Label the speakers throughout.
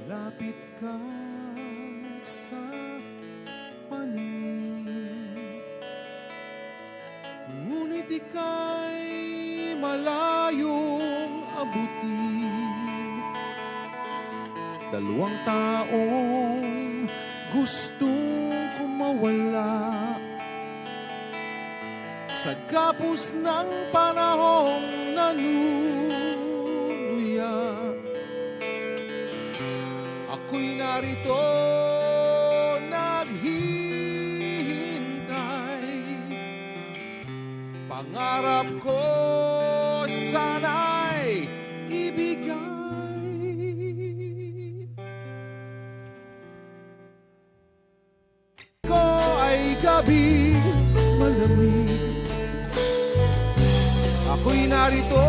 Speaker 1: Malapit ka sa paningin, ngunit ika'y malayong abutin. Dalawang taong gustong kumawala sa gapos ng panahong nanunuya. Ako'y narito naghihintay, pangarap ko sana'y ibigay. Ko ay gabing malamig, ako'y narito,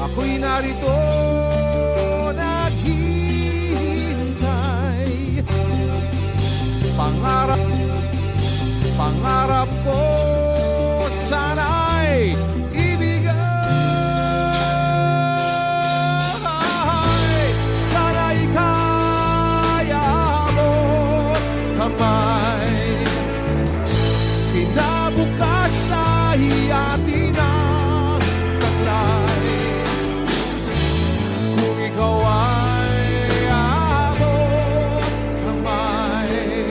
Speaker 1: ako'y narito naghihintay, pangarap ko sana'y ibigay. Sana'y kaya mo't kamay, kinabukas ay atin ang taglay. Kung ikaw ay abot kamay,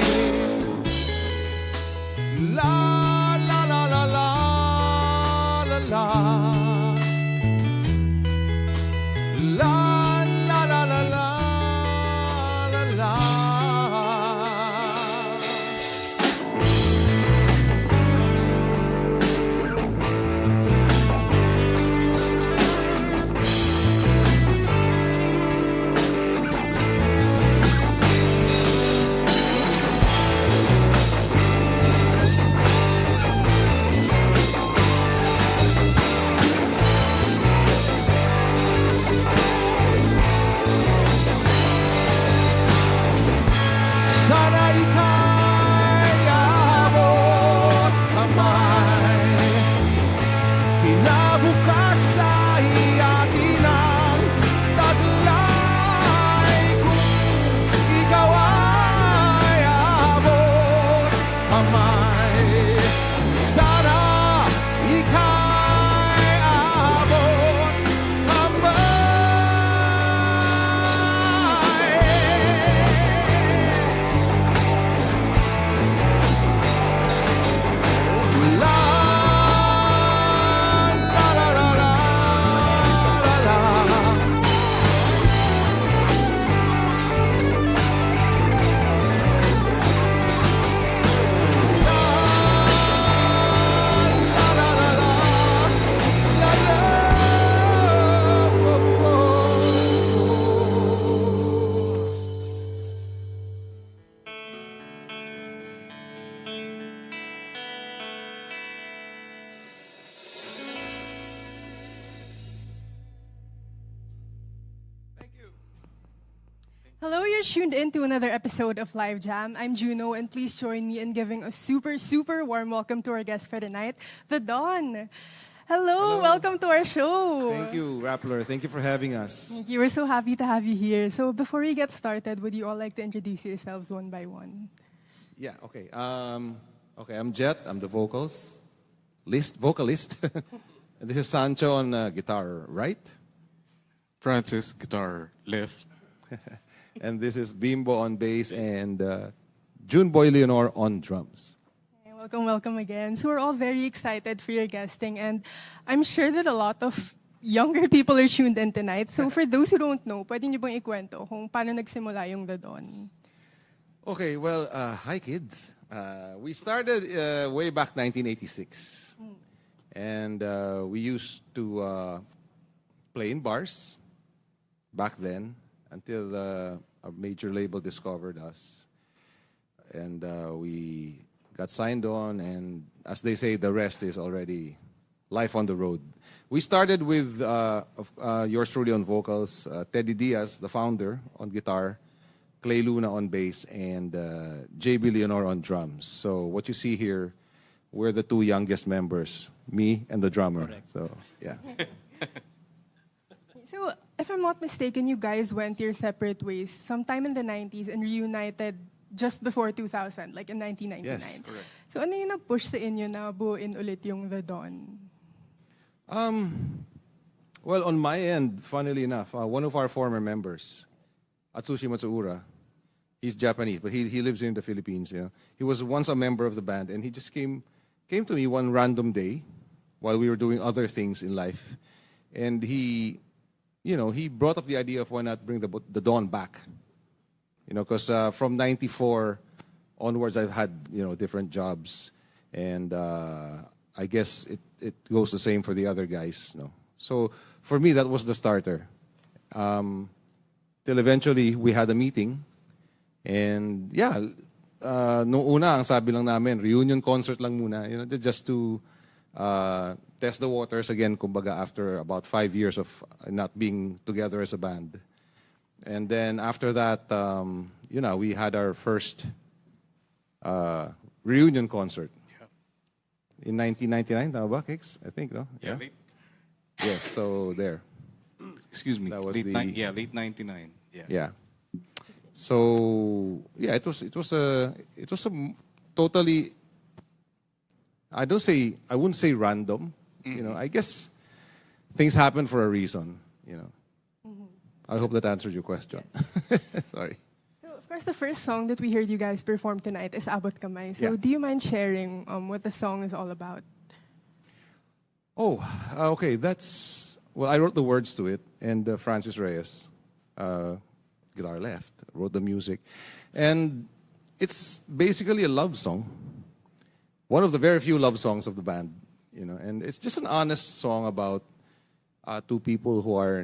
Speaker 1: la la la la la la la, la la la la la la la. Sana ika'y abot kamay, kinabukas ay atin ang taglay. Kung ikaw ay abot kamay, sana ika'y abot kamay. La la la la la la la. La la la la la la. Thank you.
Speaker 2: Hello, you're tuned in to another episode of Live Jam. I'm Juno, and please join me in giving a super, super warm welcome to our guest for the night, the Dawn. Hello, welcome to our show.
Speaker 1: Thank you, Rappler. Thank you for having us.
Speaker 2: Thank you. We're so happy to have you here. So before we get started, would you all like to introduce yourselves one by one?
Speaker 1: Yeah, okay. Okay, I'm Jet. I'm the vocalist. And this is Sancho on guitar, right?
Speaker 3: Francis, guitar, left.
Speaker 1: And this is Bimbo on bass and June Boy Leonor on drums.
Speaker 2: Okay, welcome again. So we're all very excited for your guesting, and I'm sure that a lot of younger people are tuned in tonight. So for those who don't know, pwede niyo bang ikwento kung paano nagsimula yung The Dawn?
Speaker 1: Okay, well, hi kids. We started way back 1986. And we used to play in bars back then until a major label discovered us. And we got signed on, and as they say, the rest is already life on the road. We started with yours truly on vocals, Teddy Diaz, the founder, on guitar, Clay Luna on bass, and JB Leonor on drums. So what you see here, we're the two youngest members, me and the drummer.
Speaker 3: Correct.
Speaker 1: So, yeah.
Speaker 2: So if I'm not mistaken, you guys went your separate ways sometime in the 90s and reunited just before 2000, like in 1999.
Speaker 1: Yes,
Speaker 3: correct.
Speaker 2: So ano yung nag-push sa inyo na buuin ulit yung The Dawn?
Speaker 1: Well, on my end, funnily enough, one of our former members, Atsushi Matsuura, he's Japanese, but he lives in the Philippines. You know, he was once a member of the band, and he just came to me one random day while we were doing other things in life, and he brought up the idea of why not bring the Dawn back. You know, because from '94 onwards, I've had different jobs, and I guess it goes the same for the other guys. No, so for me that was the starter. Till eventually we had a meeting, and yeah, noong una ang sabi lang namin reunion concert lang muna, just to test the waters again, kumbaga, after about 5 years of not being together as a band. And then after that, we had our first reunion concert in 1999. Tama ba, Kix? I think, no?
Speaker 3: Yeah.
Speaker 1: Yes. So there.
Speaker 3: Excuse me.
Speaker 1: That was
Speaker 3: late 99. Yeah.
Speaker 1: Yeah. So yeah, it was a totally. I wouldn't say random. I guess things happen for a reason. I hope that answered your question. Sorry.
Speaker 2: So, of course, the first song that we heard you guys perform tonight is Abot Kamay. So,
Speaker 1: Yeah.
Speaker 2: do you mind sharing what the song is all about?
Speaker 1: Oh, okay. I wrote the words to it, and Francis Reyes, guitar left, wrote the music, and it's basically a love song. One of the very few love songs of the band, and it's just an honest song about two people who are,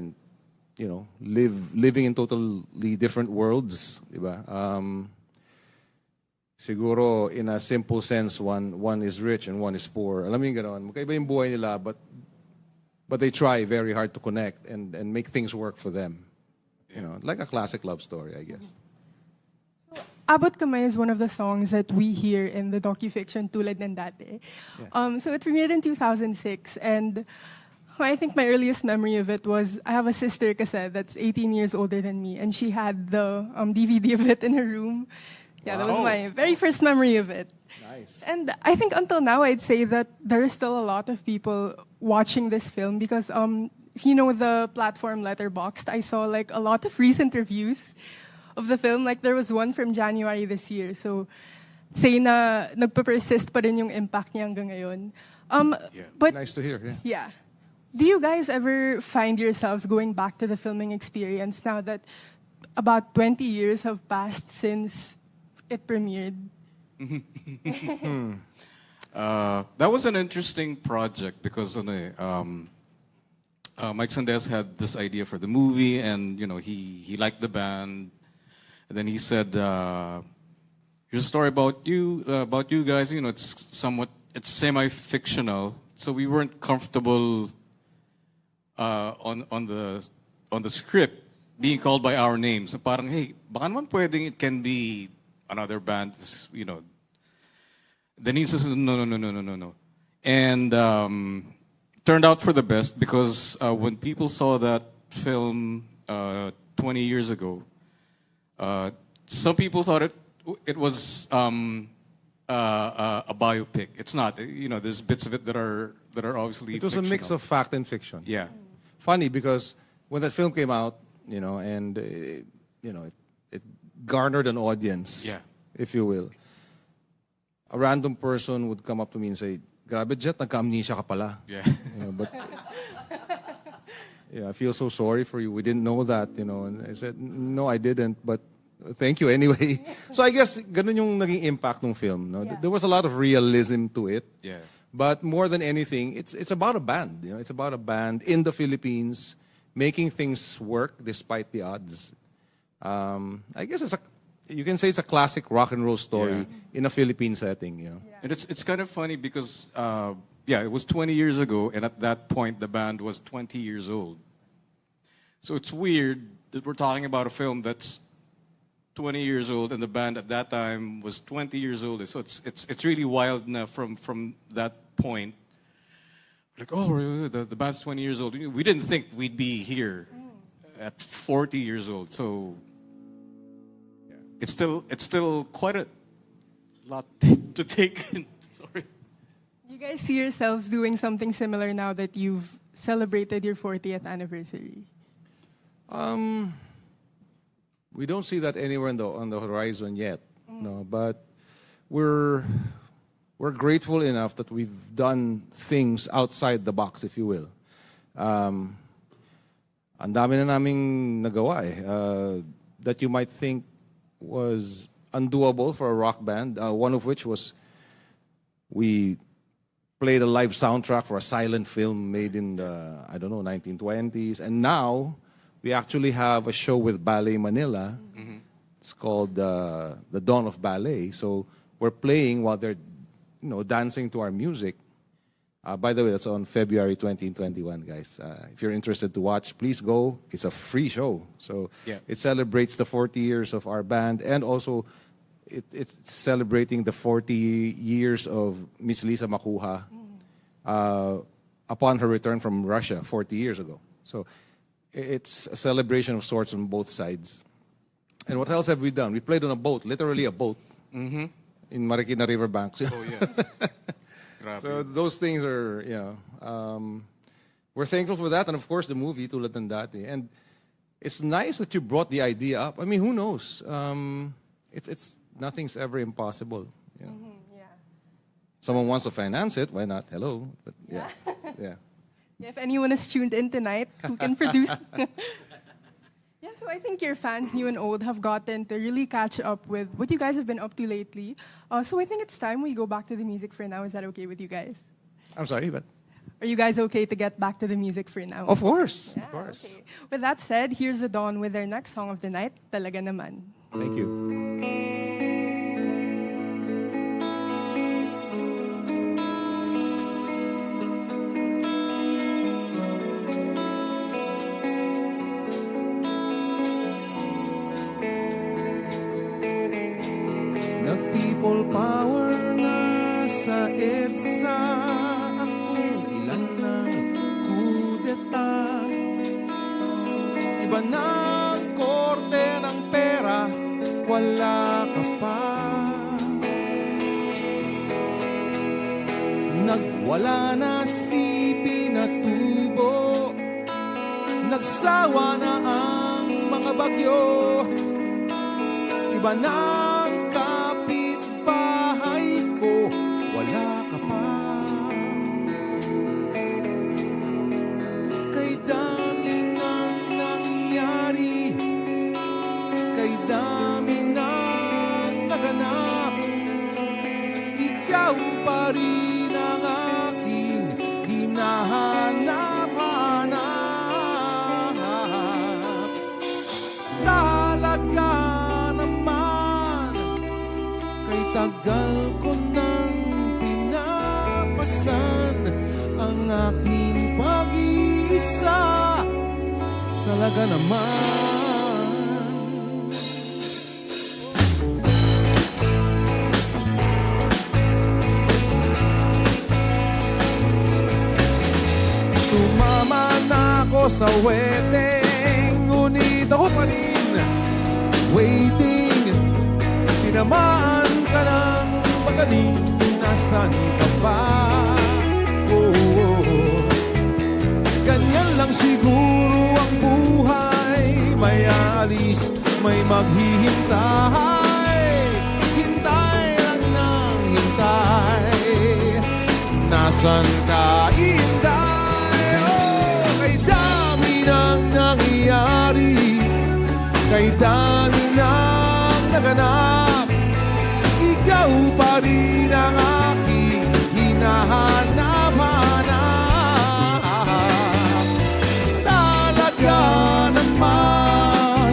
Speaker 1: living in totally different worlds, diba? Siguro, in a simple sense, one is rich and one is poor. Alam mo yung ganon, magkaiba yung buhay nila, but they try very hard to connect and make things work for them. Like a classic love story, I guess.
Speaker 2: Abot Kamay is one of the songs that we hear in the docufiction Tulad ng Dati.
Speaker 1: Yeah.
Speaker 2: So it premiered in 2006, and I think my earliest memory of it was I have a sister kasi that's 18 years older than me, and she had the DVD of it in her room. Yeah, that was
Speaker 3: Wow.
Speaker 2: my very first memory of it.
Speaker 1: Nice.
Speaker 2: And I think until now, I'd say that there are still a lot of people watching this film because, the platform Letterboxd, I saw like a lot of recent reviews of the film. Like there was one from January this year. So, say na nagpa-persist pa rin yung impact niya hanggang ngayon. But
Speaker 1: Nice to hear. Yeah.
Speaker 2: yeah. Do you guys ever find yourselves going back to the filming experience now that about 20 years have passed since it premiered?
Speaker 3: That was an interesting project because Mike Sandez had this idea for the movie, and he liked the band, and then he said, "Here's a story about you guys. It's semi-fictional, so we weren't comfortable on the script being called by our names. So parang, hey, baka naman pwedeng it can be another band, Then he says, no. And turned out for the best because when people saw that film 20 years ago, some people thought it was a biopic. It's not. There's bits of it that are obviously
Speaker 1: It was a mix of fact and fiction.
Speaker 3: Yeah.
Speaker 1: Funny because when that film came out, and it garnered an audience,
Speaker 3: Yeah.
Speaker 1: if you will. A random person would come up to me and say, "Grabe, Jet, nagka-amnesia ka pala."
Speaker 3: Yeah.
Speaker 1: But yeah, I feel so sorry for you. We didn't know that, And I said, "No, I didn't, but thank you anyway." So I guess ganun yung naging impact ng film. No?
Speaker 2: Yeah.
Speaker 1: There was a lot of realism to it.
Speaker 3: Yeah.
Speaker 1: But more than anything, it's about a band. It's about a band in the Philippines making things work despite the odds. I guess you can say it's a classic rock and roll story in a Philippine setting.
Speaker 3: And it's kind of funny because it was 20 years ago, and at that point the band was 20 years old. So it's weird that we're talking about a film that's 20 years old, and the band at that time was 20 years old. So it's really wild now from that point. Like, oh, the band's 20 years old. We didn't think we'd be here at 40 years old. So it's still quite a lot to take in. Sorry.
Speaker 2: You guys see yourselves doing something similar now that you've celebrated your 40th anniversary?
Speaker 1: We don't see that anywhere on the horizon yet. No, but we're grateful enough that we've done things outside the box, if you will. Ang dami na naming nagawa that you might think was undoable for a rock band. One of which was we played a live soundtrack for a silent film made in the, 1920s. And now we actually have a show with Ballet Manila. It's called The Dawn of Ballet. So we're playing while they're dancing to our music. By the way, that's on February 2021, guys. If you're interested to watch, please go. It's a free show. So it celebrates the 40 years of our band, and also it's celebrating the 40 years of Miss Lisa Makuha upon her return from Russia 40 years ago. So it's a celebration of sorts on both sides. And what else have we done? We played on a boat, literally a boat, in Marikina Riverbanks.
Speaker 3: Oh, yeah.
Speaker 1: So those things are, we're thankful for that. And of course, the movie, Tulad ng Dati. And it's nice that you brought the idea up. I mean, who knows? It's nothing's ever impossible. Yeah. Someone wants to finance it, why not? Hello. But yeah.
Speaker 2: If anyone is tuned in tonight, who can produce? Yeah, so I think your fans, new and old, have gotten to really catch up with what you guys have been up to lately. So I think it's time we go back to the music for now. Is that okay with you guys?
Speaker 1: I'm sorry, but...
Speaker 2: Are you guys okay to get back to the music for now?
Speaker 1: Of course.
Speaker 2: Yeah,
Speaker 1: of course.
Speaker 2: Okay. With that said, here's the Dawn with their next song of the night, Talaga Naman.
Speaker 1: Thank you. Nag-people power na sa EDSA at kung ilan ng kudeta. Iba na ang korte ng pera, wala ka pa. Nagwala na si Pinatubo, nagsawa na ang mga bagyo. Iba na ang kapitbahay ko, wala ka pa. Kay dami nang nangyari, kay dami nang naganap, ikaw pa rin ang aking hinahanap-hanap. Talaga naman, kay tagal ko nang pinapasan ang aking pag-iisa. Talaga naman. Sumama na ako sa wedding, ngunit ako pa rin waiting. Tinamaan ka ng magaling, nasan ka ba? Ganyan lang siguro ang buhay, may aalis, may maghihintay. Hintay lang ng hintay, nasan ka, hintay? Kay dami nang nangyari, kay dami nang naganap, ikaw pa rin ang aking hinahanap-hanap. Talaga naman,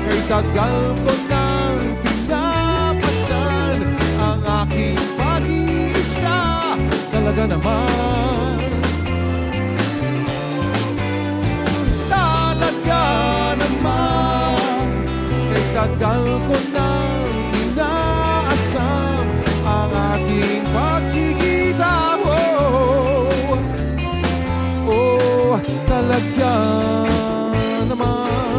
Speaker 1: kay tagal ko nang pinapasan ang aking pag-iisa. Talaga naman. Talaga naman, kay tagal ko nang inaasam ang ating pagkikita. Oh, talaga naman.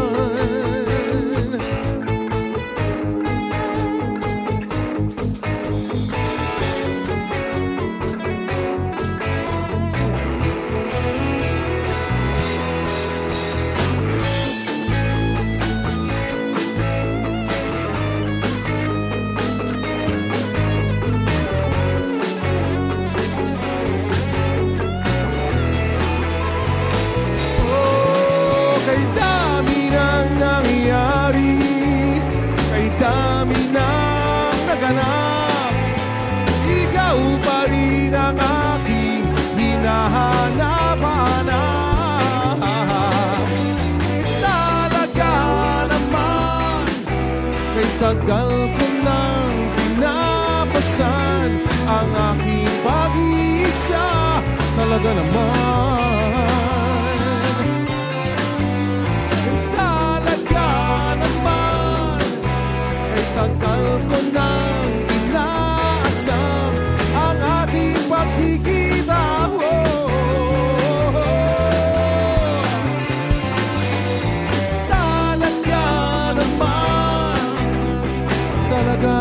Speaker 1: tagal ko nang pinapasan ang aking pag-iisa. Talaga naman, talaga naman, ay tagal ko nang inaasam ang ating pagkikita. Talaga naman, talaga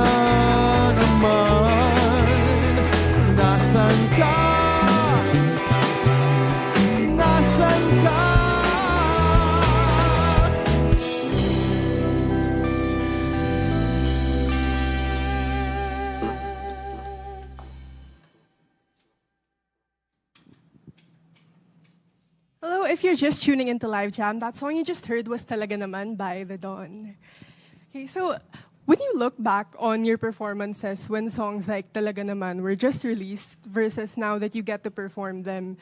Speaker 1: naman, nasan ka? Nasan ka?
Speaker 2: Hello, if you're just tuning into Live Jam, that song you just heard was Talaga Naman by The Dawn. Okay, so when you look back on your performances when songs like Talaga Naman were just released versus now that you get to perform them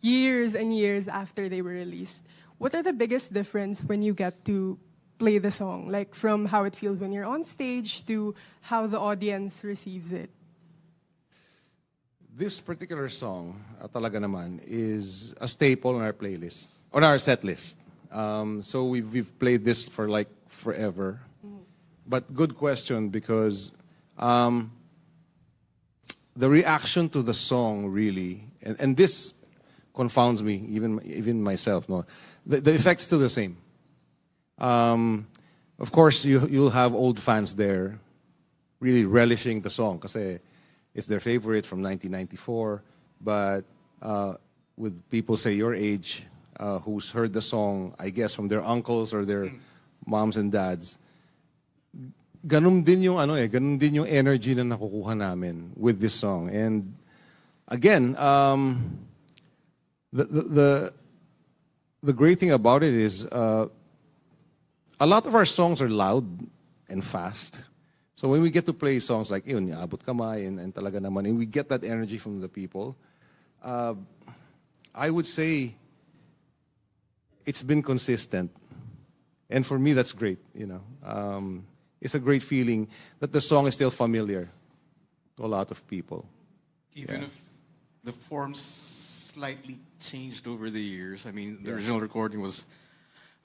Speaker 2: years and years after they were released, what are the biggest difference when you get to play the song? Like from how it feels when you're on stage to how the audience receives it?
Speaker 1: This particular song, Talaga Naman, is a staple on our playlist, on our set list. So we've played this for like forever. But good question, because the reaction to the song really, and this confounds me, even myself. No, the effect's still the same. Of course, you'll have old fans there, really relishing the song, kasi it's their favorite from 1994. But with people say your age, who's heard the song, I guess from their uncles or their moms and dads, ganun din yung ganun din yung energy na nakukuha namin with this song. And again, the great thing about it is a lot of our songs are loud and fast. So when we get to play songs like yun, Abot Kamay and Talaga Naman, and we get that energy from the people, I would say it's been consistent. And for me, that's great, it's a great feeling that the song is still familiar to a lot of people.
Speaker 3: Even if the forms slightly changed over the years. I mean, the original recording was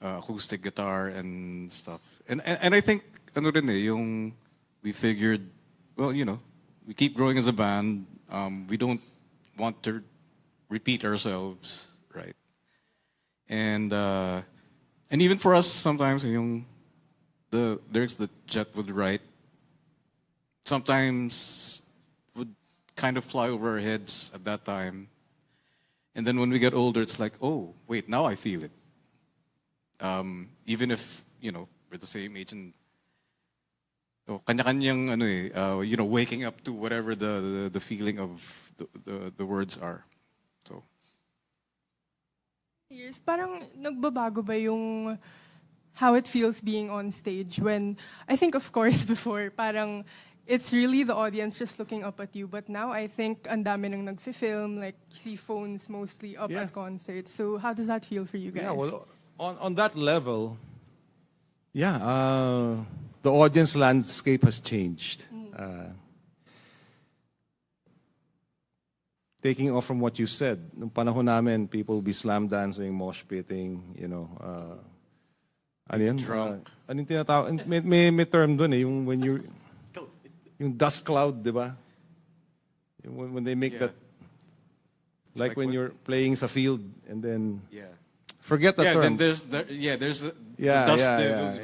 Speaker 3: acoustic guitar and stuff. And I think, we figured, well, we keep growing as a band. We don't want to repeat ourselves, right? And even for us, sometimes, the lyrics that Jet would write sometimes would kind of fly over our heads at that time. And then when we get older, it's like, oh, wait, now I feel it. Even if, we're the same age and kanya-kanyang waking up to whatever the feeling of the words are. So
Speaker 2: Years, parang nagbabago ba yung how it feels being on stage when, I think of course before, parang it's really the audience just looking up at you. But now I think ang dami nang nagfi-film, like see phones mostly up at concerts. So how does that feel for you guys?
Speaker 1: Yeah, well, on that level, the audience landscape has changed. Taking off from what you said, nung panahon namin, people will be slam dancing, mosh pitting, ano yun?
Speaker 3: Drunk.
Speaker 1: Anong tinatawag? May term doon yung when you're, yung dust cloud, di ba? When they make that, like when you're playing sa field and then, forget the term.
Speaker 3: Then there's the dust devil.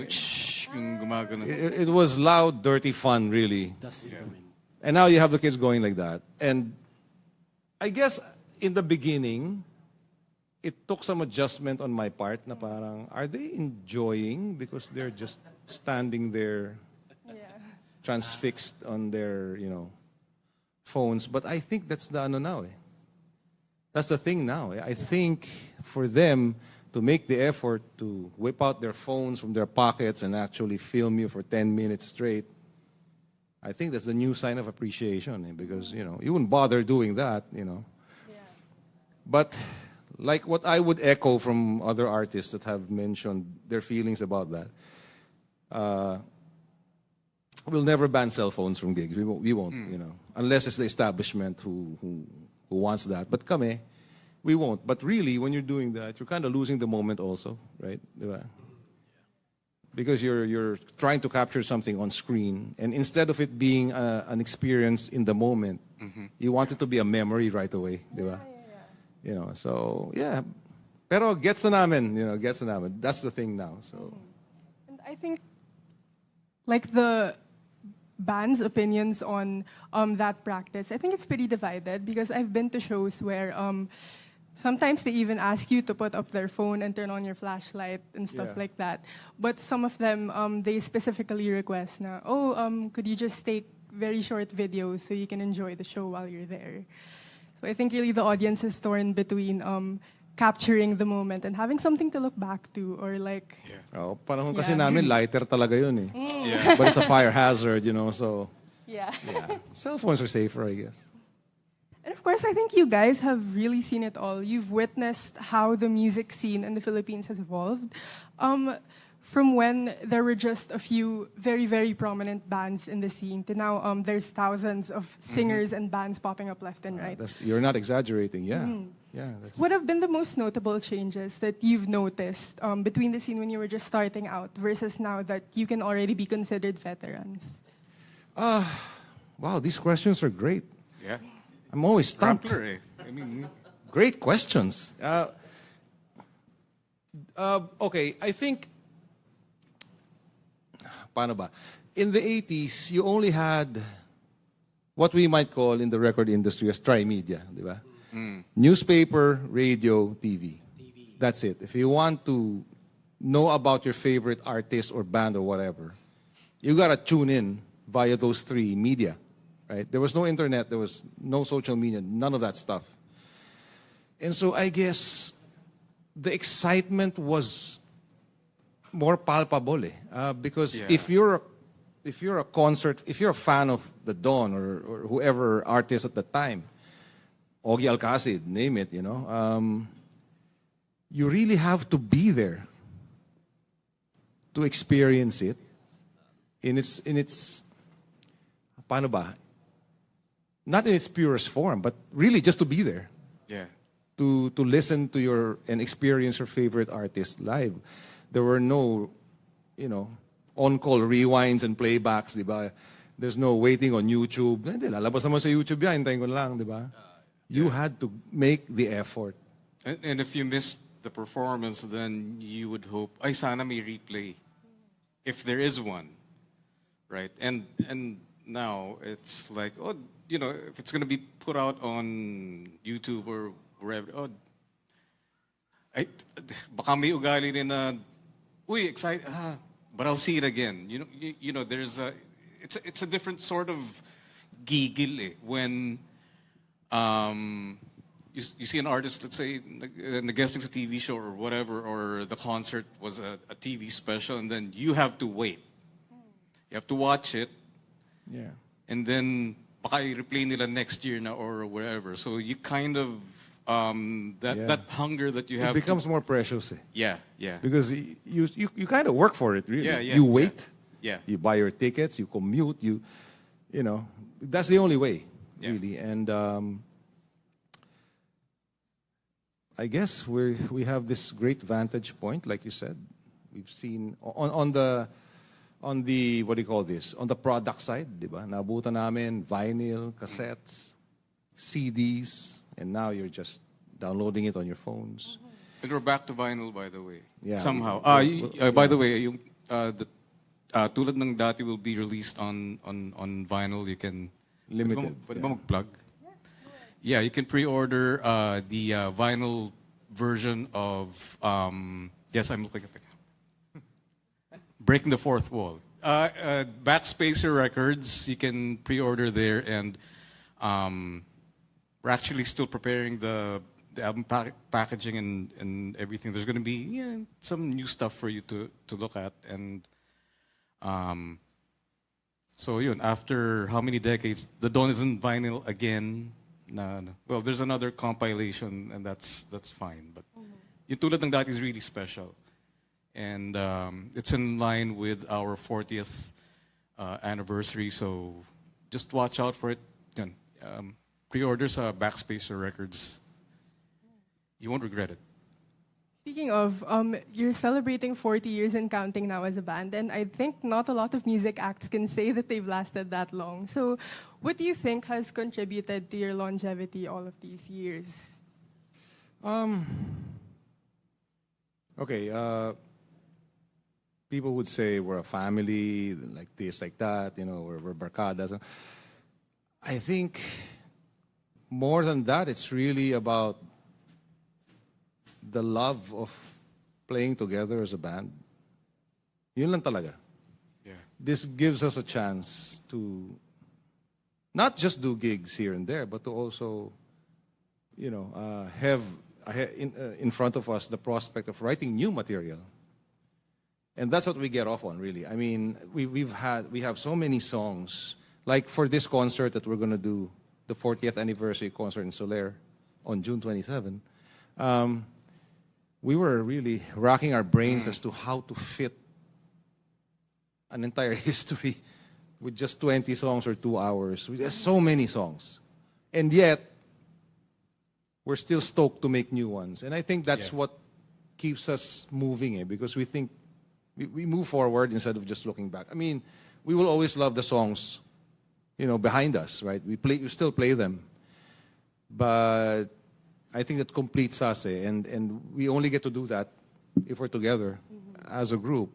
Speaker 1: It was loud, dirty fun, really. And now you have the kids going like that. And I guess in the beginning, it took some adjustment on my part na parang, are they enjoying because they're just standing there transfixed on their, phones? But I think that's the ano now. That's the thing now. I think for them to make the effort to whip out their phones from their pockets and actually film you for 10 minutes straight, I think that's the new sign of appreciation, because, you wouldn't bother doing that, But like what I would echo from other artists that have mentioned their feelings about that, we'll never ban cell phones from gigs. We won't, you know, unless it's the establishment who wants that. But kami, we won't. But really, when you're doing that, you're kind of losing the moment also, right? Diba? Because you're trying to capture something on screen, and instead of it being an experience in the moment, you want it to be a memory right away, diba? You know, so yeah. Pero gets na namin, you know, gets na namin. That's the thing now. So,
Speaker 2: And I think, like the band's opinions on that practice, I think it's pretty divided because I've been to shows where sometimes they even ask you to put up their phone and turn on your flashlight and stuff like that. But some of them, they specifically request na, could you just take very short videos so you can enjoy the show while you're there? So I think really the audience is torn between capturing the moment and having something to look back to, or like...
Speaker 1: oh, panahon kasi namin, lighter talaga yun eh. But it's a fire hazard, you know, so...
Speaker 2: Yeah.
Speaker 1: Cell phones are safer, I guess.
Speaker 2: And of course, I think you guys have really seen it all. You've witnessed how the music scene in the Philippines has evolved. From when there were just a few very, very prominent bands in the scene to now there's thousands of singers and bands popping up left and right.
Speaker 1: You're not exaggerating, yeah. Yeah.
Speaker 2: What have been the most notable changes that you've noticed between the scene when you were just starting out versus now that you can already be considered veterans?
Speaker 1: Wow, these questions are great.
Speaker 3: Yeah.
Speaker 1: I'm always stumped.
Speaker 3: Rappler, eh. I mean,
Speaker 1: Great questions. Okay, I think, paano ba? In the 80s, you only had what we might call in the record industry as tri-media, di ba? Newspaper, radio, TV. That's it. If you want to know about your favorite artist or band or whatever, you gotta tune in via those three media, right? There was no internet, there was no social media, none of that stuff. And so I guess the excitement was more palpable, because if you're a concert, if you're a fan of the Dawn or whoever artist at the time, Ogie Alcacid, name it, you know, you really have to be there to experience it in its paano ba? Not in its purest form, but really just to be there.
Speaker 3: yeah.
Speaker 1: To listen to and experience your favorite artist live. There were no, you know, on-call rewinds and playbacks, di ba? There's no waiting on YouTube. Hindi, lalabas naman sa YouTube yan, hintayin ko lang, di ba? You had to make the effort.
Speaker 3: And if you missed the performance, then you would hope, ay, sana may replay. If there is one. Right? And now it's like, oh, you know, if it's going to be put out on YouTube or wherever, baka may ugali rin na, uy, excited, but I'll see it again. You know, there's it's a different sort of gigil when you see an artist, let's say, guesting a TV show or whatever, or the concert was a TV special, and then you have to wait. You have to watch it.
Speaker 1: Yeah.
Speaker 3: And then baka i-replay nila next year na or wherever. So you kind of that hunger that you have.
Speaker 1: It becomes more precious.
Speaker 3: Yeah.
Speaker 1: Because you kind of work for it, really.
Speaker 3: Yeah.
Speaker 1: You wait.
Speaker 3: Yeah.
Speaker 1: You buy your tickets. You commute. You know, that's the only way, really. And I guess we have this great vantage point, like you said. We've seen on the what do you call this? On the product side, di ba? Nabutan namin vinyl, cassettes, CDs, and now you're just downloading it on your phones.
Speaker 3: And we're back to vinyl, by the way.
Speaker 1: Yeah.
Speaker 3: Somehow. By the way, yung tulad ng dati will be released on vinyl. You can
Speaker 1: Limited.
Speaker 3: Pwede ba mag-plug? Yeah, you can pre-order the vinyl version of yes, I'm looking at the Breaking the Fourth Wall. Backspacer Records, you can pre-order there, and we're actually still preparing the album packaging and everything. There's going to be some new stuff for you to look at, and so after how many decades, the Dawn is in vinyl again. No. Well, there's another compilation, and that's fine. But yung tulad ng dati is really special. And it's in line with our 40th anniversary. So just watch out for it. Yun. Pre-orders Backspacer Records. You won't regret it.
Speaker 2: Speaking of, you're celebrating 40 years and counting now as a band, and I think not a lot of music acts can say that they've lasted that long. So, what do you think has contributed to your longevity all of these years?
Speaker 1: Okay, people would say we're a family, like this, like that, we're barcadas. I think more than that, it's really about the love of playing together as a band. Yun lang talaga.
Speaker 3: Yeah.
Speaker 1: This gives us a chance to not just do gigs here and there, but to also, have in front of us the prospect of writing new material. And that's what we get off on, really. I mean, we have so many songs. Like for this concert that we're going to do, the 40th anniversary concert in Soler on June 27, we were really racking our brains as to how to fit an entire history with just 20 songs or 2 hours. There's so many songs. And yet, we're still stoked to make new ones. And I think that's what keeps us moving, because we think we move forward instead of just looking back. I mean, we will always love the songs, behind us, right? We still play them. But I think that completes us, and we only get to do that if we're together as a group.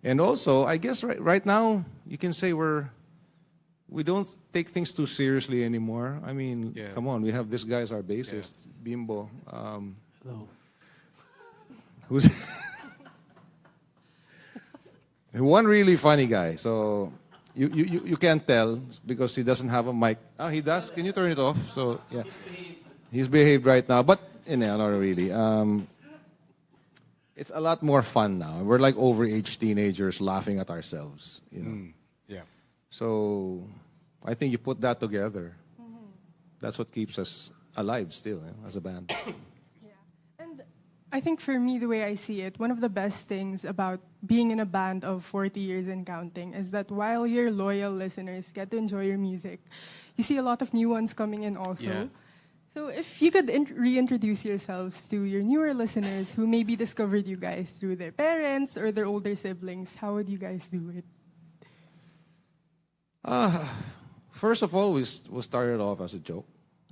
Speaker 1: And also, I guess right now, you can say we don't take things too seriously anymore. I mean, come on, we have this guy as our bassist, Bimbo.
Speaker 4: Hello.
Speaker 1: Who's one really funny guy. So you can't tell because he doesn't have a mic. Oh, he does? Can you turn it off? So, yeah. He's behaved right now, but not really. It's a lot more fun now. We're like overage teenagers laughing at ourselves,
Speaker 3: Yeah.
Speaker 1: So I think you put that together. That's what keeps us alive still as a band.
Speaker 2: Yeah. And I think for me, the way I see it, one of the best things about being in a band of 40 years and counting is that while your loyal listeners get to enjoy your music, you see a lot of new ones coming in also.
Speaker 3: Yeah.
Speaker 2: So if you could reintroduce yourselves to your newer listeners who maybe discovered you guys through their parents or their older siblings, how would you guys do it?
Speaker 1: First of all, we started off as a joke.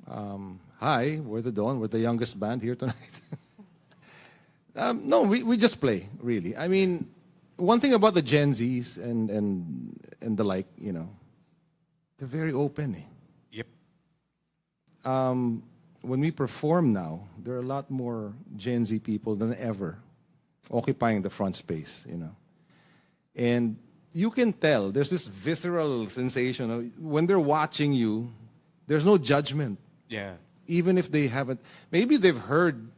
Speaker 1: Hi, we're the Dawn. We're the youngest band here tonight. No, we just play, really. I mean, one thing about the Gen Zs and the like, they're very open.
Speaker 3: Yep.
Speaker 1: When we perform now, there are a lot more Gen Z people than ever occupying the front space, And you can tell there's this visceral sensation. When they're watching you, there's no judgment.
Speaker 3: Yeah.
Speaker 1: Even if they haven't, maybe they've heard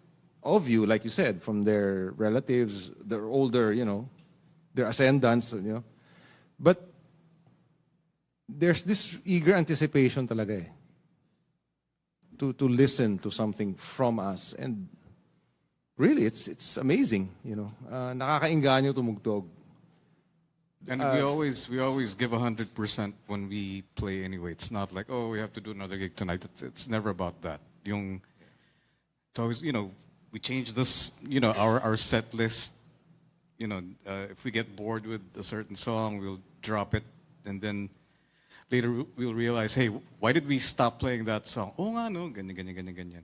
Speaker 1: of you, like you said, from their relatives, their older, their ascendants, But there's this eager anticipation talaga to listen to something from us. And really, it's amazing, Nakakainganyo tumugtog.
Speaker 3: And we always give 100% when we play anyway. It's not like, oh, we have to do another gig tonight. It's never about that. It's always, we change this, our set list. If we get bored with a certain song, we'll drop it. And then later we'll realize, hey, why did we stop playing that song? Oh, nga, no, ganyan.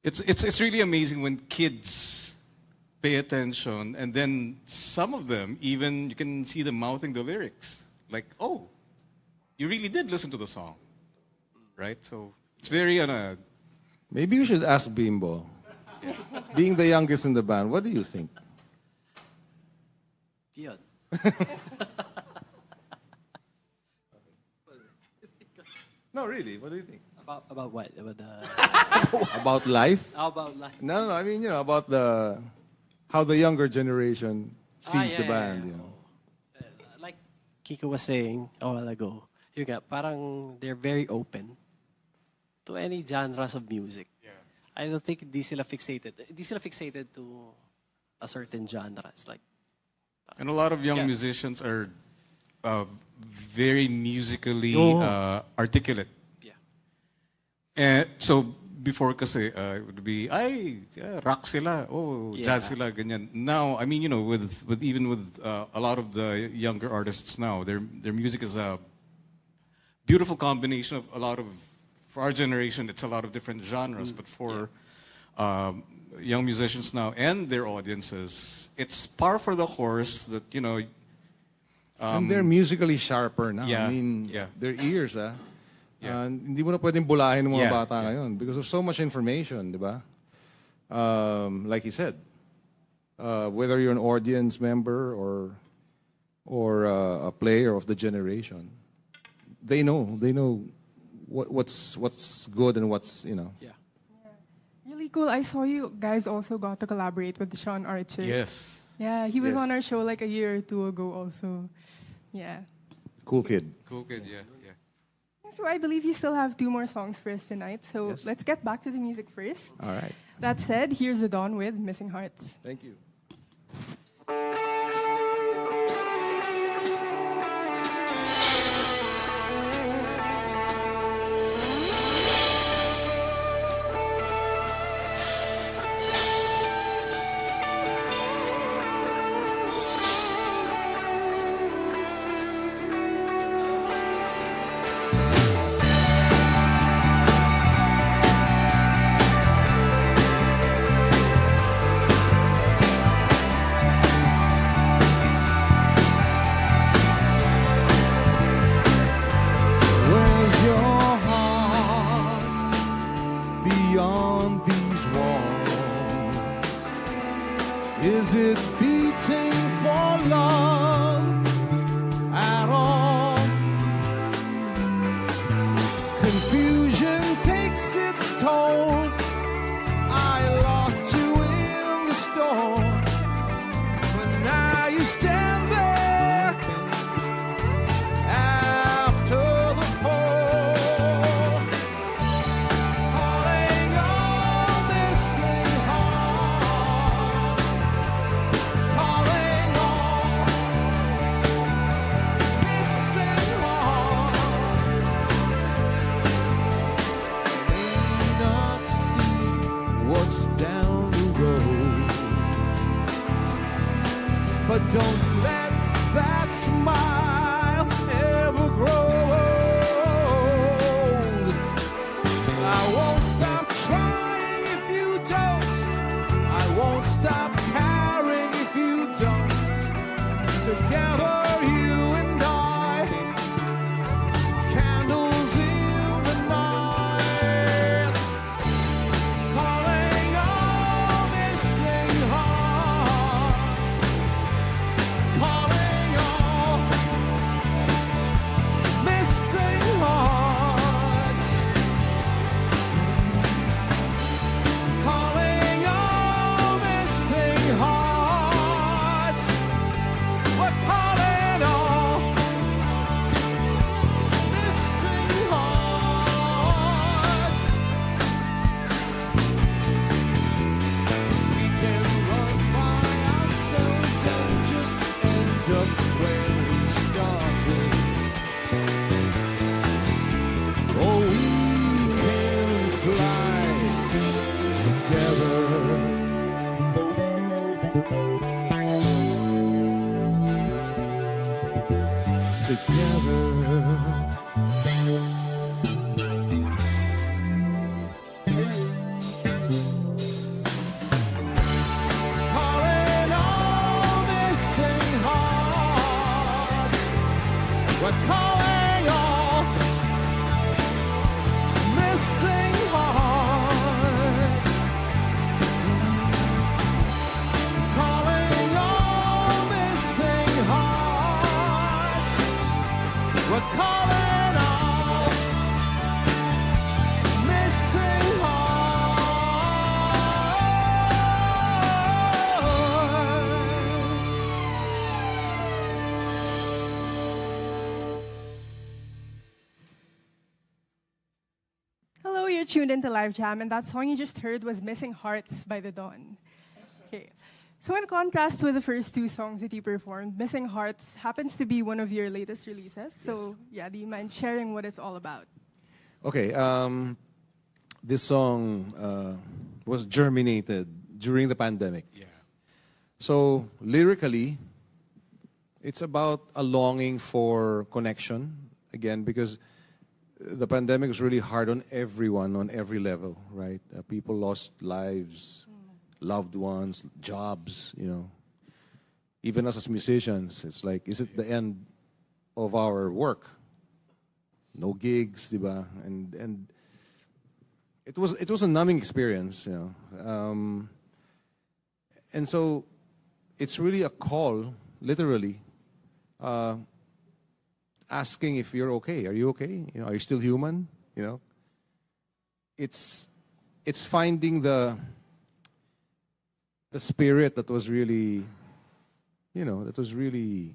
Speaker 3: It's really amazing when kids pay attention, and then some of them even, you can see them mouthing the lyrics. Like, oh, you really did listen to the song, right? So it's very,
Speaker 1: Maybe you should ask Bimbo. Being the youngest in the band, what do you think?
Speaker 4: Dion.
Speaker 1: No, really, what do you think?
Speaker 4: About what? About the
Speaker 1: About life?
Speaker 4: how about life?
Speaker 1: No, I mean, about how the younger generation sees the band,
Speaker 4: Like Kiko was saying a while ago, yun nga, parang they're very open to any genres of music.
Speaker 3: Yeah.
Speaker 4: I don't think di sila fixated to a certain genre. It's like,
Speaker 3: And a lot of young
Speaker 4: Yeah.
Speaker 3: musicians are very musically articulate.
Speaker 4: Yeah.
Speaker 3: And so before kasi it would be rock sila, jazz sila ganyan. Now I mean with even with a lot of the younger artists now, their music is a beautiful combination of a lot of, for our generation it's a lot of different genres, but for young musicians now and their audiences, it's par for the course that
Speaker 1: and they're musically sharper now.
Speaker 3: Yeah,
Speaker 1: I mean,
Speaker 3: yeah.
Speaker 1: their ears,
Speaker 3: Yeah.
Speaker 1: hindi mo na pwedeng bulahin ng mga
Speaker 3: Yeah,
Speaker 1: bata ngayon because of so much information, di ba? Like you said, whether you're an audience member or a player of the generation, they know what's good and what's
Speaker 4: Yeah.
Speaker 2: Really cool. I saw you guys also got to collaborate with Sean Archer.
Speaker 3: Yes.
Speaker 2: Yeah, he was
Speaker 1: Yes.
Speaker 2: on our show like a year or two ago also. Yeah.
Speaker 1: cool kid.
Speaker 3: Cool kid, yeah.
Speaker 2: So I believe you still have 2 more songs for us tonight. So
Speaker 1: Yes.
Speaker 2: let's get back to the music first.
Speaker 1: All right.
Speaker 2: That said, here's the Dawn with Missing Hearts.
Speaker 1: Thank you. Where's your heart beyond these walls? Is it beating for love at all? Confusion takes its toll. I lost you in the storm, but now you stand there after the fall, calling all missing hearts, calling all missing hearts. May not see what's down the road, but don't let that smile ever grow old. I won't stop trying if you don't. I won't stop caring if you don't. Together, you and I, candles in the night, calling all missing hearts, calling all missing hearts, calling all missing hearts. We're calling all missing hearts. We can run by ourselves and just end up where we started. Or we can fly together. Together. Calling all missing hearts. We're calling all missing hearts. Calling all missing hearts. We're calling all missing hearts.
Speaker 2: Hello, you're tuned into Live Jam, and that song you just heard was Missing Hearts by The Dawn. Okay. So in contrast with the first two songs that you performed, Missing Hearts happens to be one of your latest releases. So yeah, do you mind sharing what it's all about?
Speaker 1: Okay, this song was germinated during the pandemic.
Speaker 3: Yeah.
Speaker 1: So lyrically, it's about a longing for connection again because the pandemic is really hard on everyone on every level, right? People lost lives, loved ones, jobs, you know. Even us as musicians, it's like, is it the end of our work? No gigs, diba? And it was a numbing experience, you know. And so it's really a call, literally, asking if you're okay. Are you okay? You know, are you still human? You know, it's finding the spirit that was really, you know, that was really,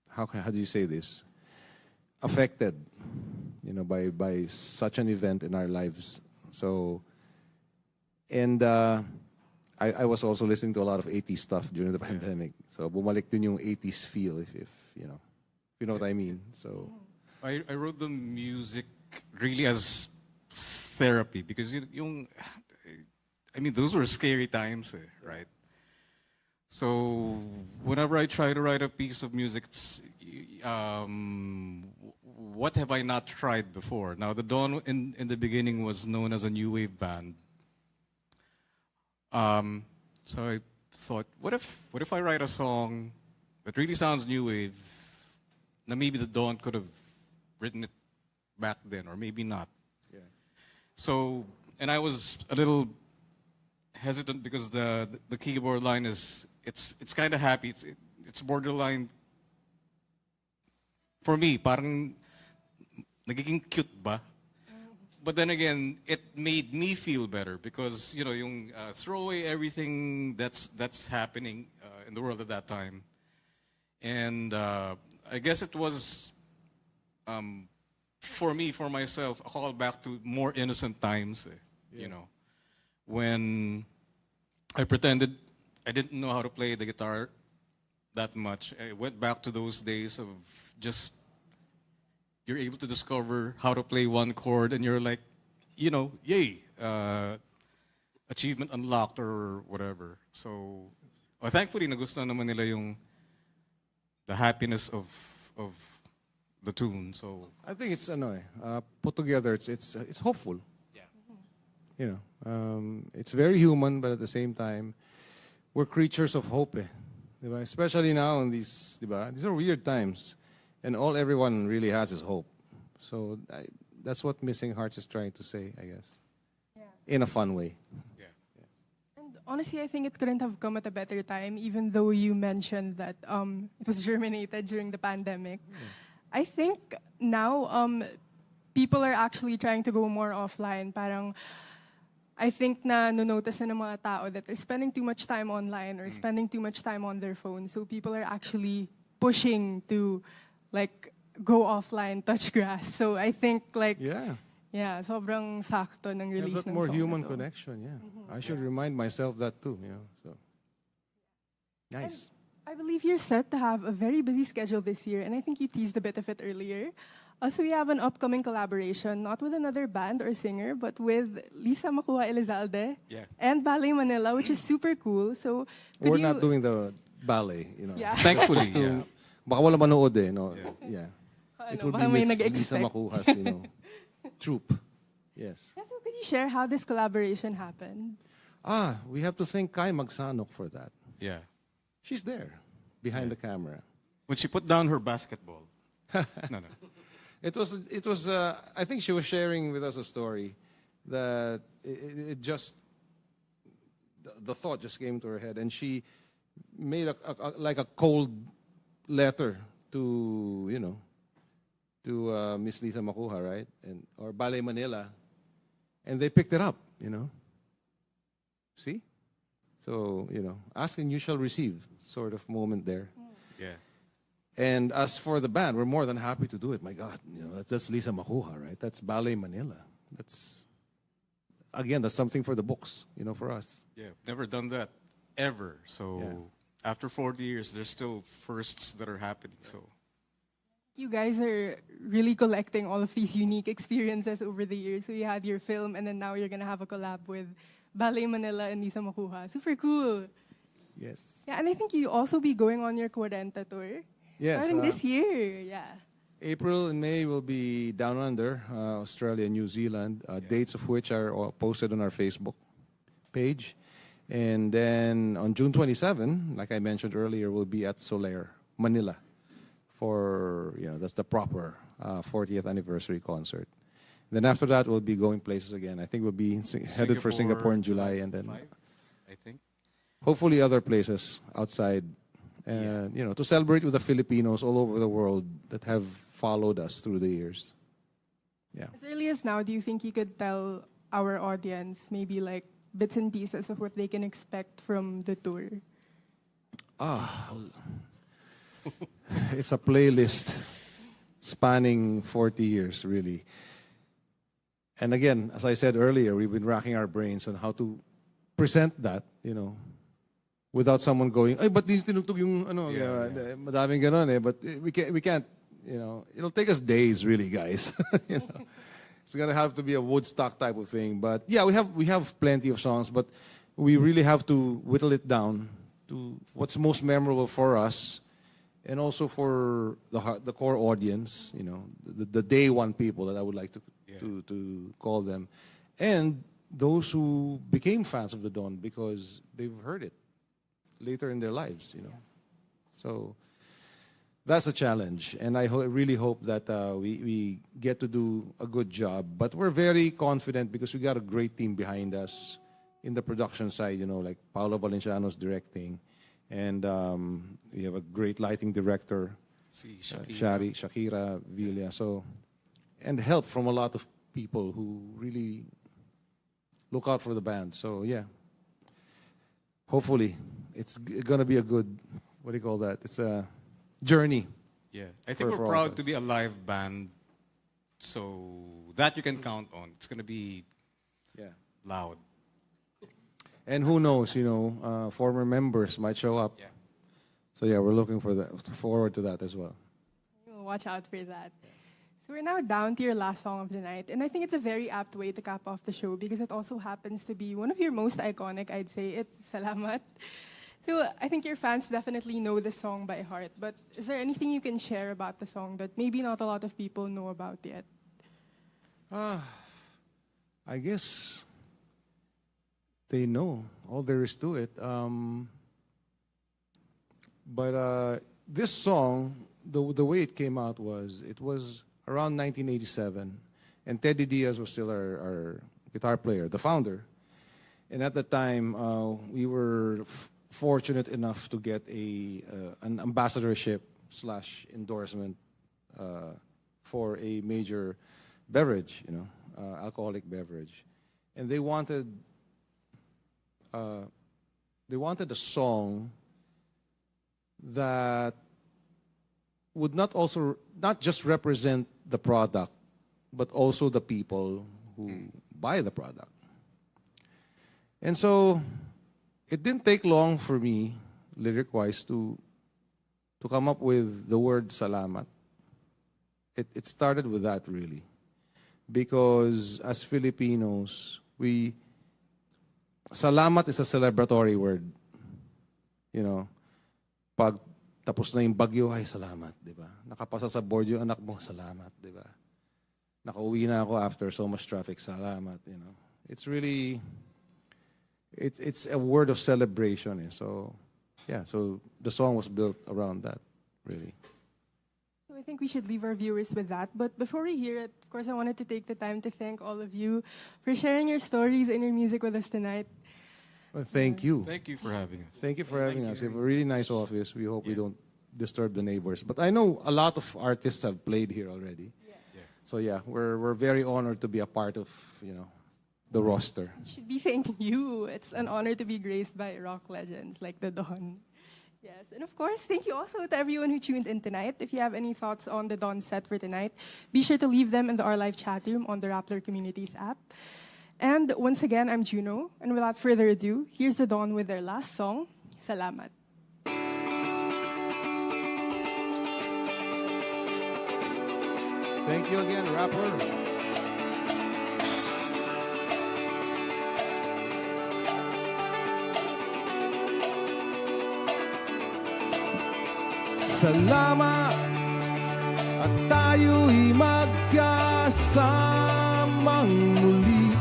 Speaker 1: how do you say this? Affected, you know, by such an event in our lives. So, and I was also listening to a lot of 80s stuff during the pandemic. So bumalik din yung 80s feel, if you know what I mean. So
Speaker 3: I wrote the music really as therapy because I mean, those were scary times, right? So whenever I try to write a piece of music, it's, what have I not tried before? Now, the Dawn in the beginning was known as a new wave band. So I thought, what if I write a song that really sounds new wave? Now maybe the Dawn could have written it back then, or maybe not.
Speaker 1: yeah,
Speaker 3: So, and I was a little hesitant because the keyboard line is it's kind of happy. It's borderline for me. Parang nagiging cute ba? But then again, it made me feel better because you know, yung throw away everything that's happening in the world at that time, and I guess it was for me, for myself, a call back to more innocent times. You know, when I pretended I didn't know how to play the guitar that much. I went back to those days of just you're able to discover how to play one chord and you're like, you know, yay, achievement unlocked or whatever. So, thankfully, nagustuhan naman nila yung the happiness of the tune. So
Speaker 1: I think it's put together. It's hopeful.
Speaker 3: yeah,
Speaker 1: You know, it's very human, but at the same time, we're creatures of hope. Diba? Especially now in these, diba? These are weird times, and all everyone really has is hope. So that's what Missing Hearts is trying to say, I guess, in a fun way.
Speaker 3: yeah.
Speaker 2: And honestly, I think it couldn't have come at a better time, even though you mentioned that it was germinated during the pandemic. I think now people are actually trying to go more offline. Parang, I think na notice na ng mga tao that they're spending too much time online or spending too much time on their phone. So people are actually pushing to like go offline, touch grass. So I think like yeah, sobrang sakto ng
Speaker 1: Have
Speaker 2: release
Speaker 1: that
Speaker 2: ng
Speaker 1: more
Speaker 2: song
Speaker 1: human
Speaker 2: na to.
Speaker 1: connection. Yeah, I should remind myself that too. You know, so nice.
Speaker 2: I believe you're set to have a very busy schedule this year, and I think you teased a bit of it earlier. Also, we have an upcoming collaboration, not with another band or singer, but with Lisa Macua Elizalde and Ballet Manila, which is super cool. So, could
Speaker 1: We're
Speaker 2: you...
Speaker 1: not doing the ballet, you know.
Speaker 2: Yeah.
Speaker 3: Thankfully,
Speaker 1: Just to,
Speaker 3: yeah.
Speaker 1: baka wala manood eh, no?
Speaker 3: Yeah.
Speaker 1: It
Speaker 2: Ano,
Speaker 1: will
Speaker 2: baka
Speaker 1: be
Speaker 2: may
Speaker 1: Miss Lisa
Speaker 2: nag-expect.
Speaker 1: Macuja's, you know, troupe. Yes.
Speaker 2: Yeah, so could you share how this collaboration happened?
Speaker 1: We have to thank Kai Magsanok for that.
Speaker 3: Yeah.
Speaker 1: She's there, behind the camera.
Speaker 3: When she put down her basketball. No.
Speaker 1: It was. I think she was sharing with us a story that it just the thought just came to her head, and she made like a cold letter to Miss Lisa Macuja, right, or Ballet Manila, and they picked it up. You know. See, so ask and you shall receive, sort of moment there.
Speaker 3: Yeah.
Speaker 1: And as for the band, we're more than happy to do it. My God, that's Lisa Macuja, right? That's Ballet Manila. That's something for the books, for us.
Speaker 3: Yeah. Never done that. ever. So after 40 years, there's still firsts that are happening. So
Speaker 2: You guys are really collecting all of these unique experiences over the years. So you had your film, and then now you're gonna have a collab with Ballet Manila and Lisa Makuha. Super cool.
Speaker 1: Yes.
Speaker 2: Yeah, and I think you also be going on your Cuarenta tour.
Speaker 1: Yes.
Speaker 2: Starting this year, yeah.
Speaker 1: April and May will be down under Australia and New Zealand. Dates of which are all posted on our Facebook page. And then on June 27, like I mentioned earlier, we'll be at Soler, Manila, for that's the proper 40th anniversary concert. Then after that, we'll be going places again. I think we'll be headed for Singapore in July, and then
Speaker 3: 5, I think.
Speaker 1: hopefully other places outside. And to celebrate with the Filipinos all over the world that have followed us through the years. Yeah.
Speaker 2: As early as now, do you think you could tell our audience maybe like bits and pieces of what they can expect from the tour?
Speaker 1: It's a playlist spanning 40 years, really. And again, as I said earlier, we've been racking our brains on how to present that, without someone going, ay, ba't di tinugtog yung madaming ganon eh. But we can't, it'll take us days really, guys. It's gonna have to be a Woodstock type of thing. But yeah, we have plenty of songs, but we really have to whittle it down to what's most memorable for us, and also for the core audience, the day one people that I would like to call them, and those who became fans of the Dawn because they've heard it later in their lives, So that's a challenge, and I really hope that we get to do a good job. But we're very confident because we got a great team behind us in the production side, like Paolo Valenciano's directing, and we have a great lighting director, Shakira Villa. So, and help from a lot of people who really look out for the band. So yeah, hopefully it's gonna be a good, what do you call that? It's a journey.
Speaker 3: Yeah, I think we're proud to be a live band, so that you can count on. It's gonna be loud.
Speaker 1: And who knows, former members might show up.
Speaker 3: Yeah.
Speaker 1: So yeah, we're looking forward to that as well.
Speaker 2: We'll watch out for that. So we're now down to your last song of the night, and I think it's a very apt way to cap off the show because it also happens to be one of your most iconic, I'd say. It's Salamat. So I think your fans definitely know the song by heart, but is there anything you can share about the song that maybe not a lot of people know about yet?
Speaker 1: I guess they know all there is to it. But this song, the way it came out was around 1987, and Teddy Diaz was still our guitar player, the founder. And at the time, we were fortunate enough to get an ambassadorship / endorsement for a major beverage, alcoholic beverage, and they wanted a song that would not just represent the product, but also the people who buy the product. And so it didn't take long for me, lyric-wise, to come up with the word salamat. It started with that, really. Because as Filipinos, salamat is a celebratory word. Pag tapos na yung bagyo, ay salamat, di ba? Nakapasa sa board yung anak mo, salamat, di ba? Nakauwi na ako after so much traffic, salamat, It's really, it's a word of celebration. So, yeah, so the song was built around that, really.
Speaker 2: So I think we should leave our viewers with that. But before we hear it, of course, I wanted to take the time to thank all of you for sharing your stories and your music with us tonight.
Speaker 1: Well, thank you.
Speaker 3: Thank you for having us.
Speaker 1: Thank you for having us. We have a really nice office. We hope we don't disturb the neighbors. But I know a lot of artists have played here already.
Speaker 3: Yeah.
Speaker 1: So yeah, we're very honored to be a part of, the roster.
Speaker 2: Should be thanking you. It's an honor to be graced by rock legends like the Dawn. Yes, and of course, thank you also to everyone who tuned in tonight. If you have any thoughts on the Dawn set for tonight, be sure to leave them in the Our Live chat room on the Rappler Communities app. And once again, I'm Juno. And without further ado, here's the Dawn with their last song, Salamat.
Speaker 1: Thank you again, Rappler. Salamat at tayo'y magkasamang muli.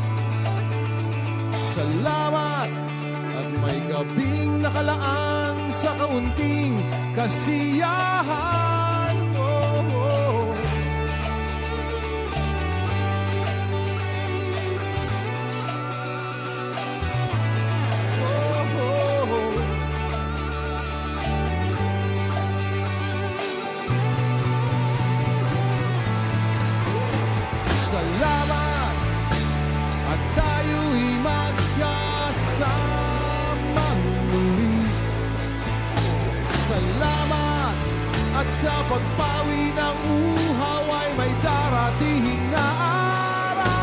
Speaker 1: Salamat at may gabing nakalaan sa kaunting kasiyahan. Oh, oh. Oh, oh. Salamat at tayo'y magkasamang muli. Salamat at sa pagpawi ng uhaw ay may darating na araw.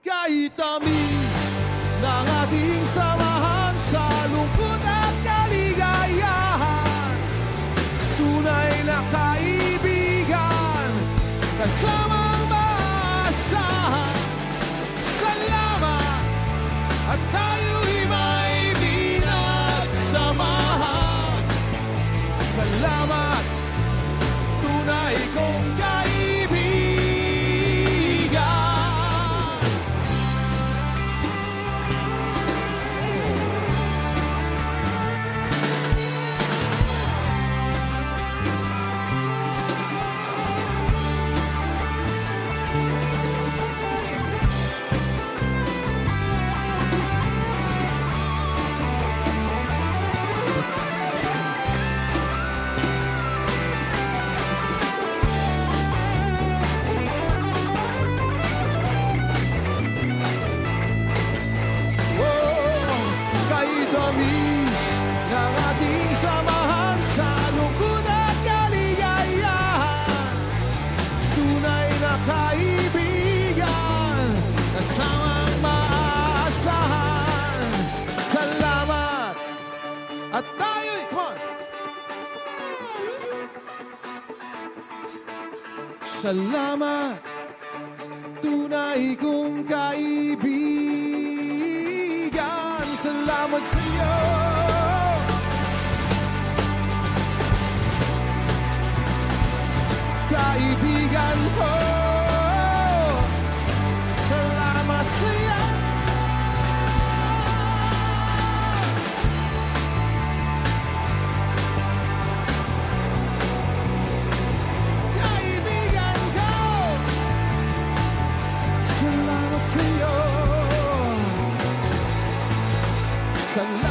Speaker 1: Kahit tamis ng ating samahan sa lungkot at kaligayahan, tunay na kaibigan, kasamang maasahan. Salamat at tayo'y may pinagsamahan. Salamat, tunay kong kaibigan. Kahit tamis ng ating samahan sa lungkot at kaligayahan, tunay na kaibigan, kasamang maasahan. Salamat at tayo'y, come on! Salamat, tunay kong kaibigan. Salamat sa iyo. Kaibigan ko. Salamat sa iyo. Kaibigan ko. Salamat sa iyo. Salamat